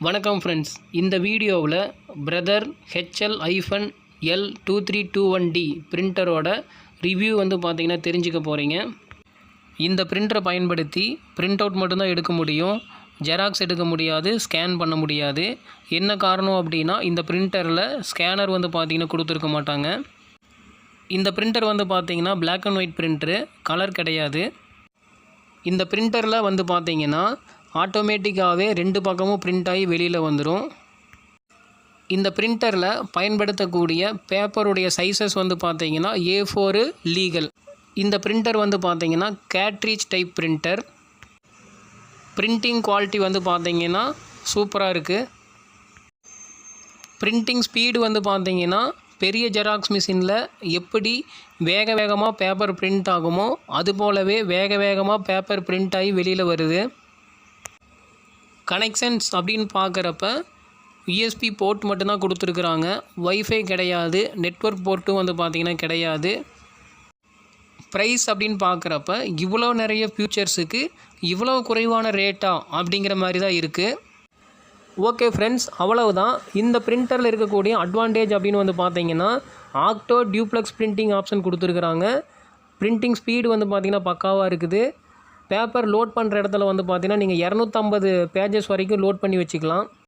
வணக்கம் ஃப்ரெண்ட்ஸ், இந்த வீடியோவில் பிரதர் HL-L2321D பிரிண்டரோட ரிவ்யூ பார்த்தீங்கன்னா தெரிஞ்சுக்க போகிறீங்க. இந்த பிரிண்டரை பயன்படுத்தி பிரிண்ட் அவுட் மட்டும்தான் எடுக்க முடியும், ஜெராக்ஸ் எடுக்க முடியாது, ஸ்கேன் பண்ண முடியாது. என்ன காரணம் அப்படின்னா, இந்த பிரிண்டரில் ஸ்கேனர் பார்த்தீங்கன்னா கொடுத்துருக்க மாட்டாங்க. இந்த பிரிண்டர் பார்த்தீங்கன்னா black and white printer, colour கிடையாது. இந்த பிரிண்டரில் பார்த்தீங்கன்னா ஆட்டோமேட்டிக்காகவே 2 பக்கமும் பிரிண்ட் ஆகி வெளியில் வந்துடும். இந்த பிரிண்டரில் பயன்படுத்தக்கூடிய பேப்பருடைய சைஸஸ் பார்த்தீங்கன்னா A4 லீகல். இந்த பிரிண்டர் பார்த்தீங்கன்னா cartridge type printer. Printing quality பார்த்தீங்கன்னா சூப்பராக இருக்குது. பிரிண்டிங் ஸ்பீடு பார்த்தீங்கன்னா பெரிய ஜெராக்ஸ் மிஷினில் எப்படி வேகமாக பேப்பர் பிரிண்ட் ஆகுமோ அது போலவே வேகமாக பேப்பர் பிரிண்ட் ஆகி வெளியில் வருது. கனெக்ஷன்ஸ் அப்படின்னு பார்க்குறப்ப USB போர்ட் மட்டும்தான் கொடுத்துருக்குறாங்க. வைஃபை கிடையாது, நெட்வொர்க் போர்ட்டும் பார்த்தீங்கன்னா கிடையாது. ப்ரைஸ் அப்படின்னு பார்க்குறப்ப இவ்வளோ நிறைய ஃபியூச்சர்ஸுக்கு இவ்வளோ குறைவான ரேட்டா அப்படிங்கிற மாதிரி தான் இருக்குது. ஓகே ஃப்ரெண்ட்ஸ், அவ்வளவுதான். இந்த பிரிண்டரில் இருக்கக்கூடிய அட்வான்டேஜ் அப்படின்னு பார்த்தீங்கன்னா ஆக்டோ டியூப்ளெக்ஸ் பிரிண்டிங் ஆப்ஷன் கொடுத்துருக்குறாங்க. பிரிண்டிங் ஸ்பீடு பார்த்தீங்கன்னா பக்காவாக இருக்குது. பேப்பர் லோட் பண்ணுற இடத்துல பார்த்தீங்கன்னா நீங்கள் 250 பேஜஸ் வரைக்கும் லோட் பண்ணி வச்சுக்கலாம்.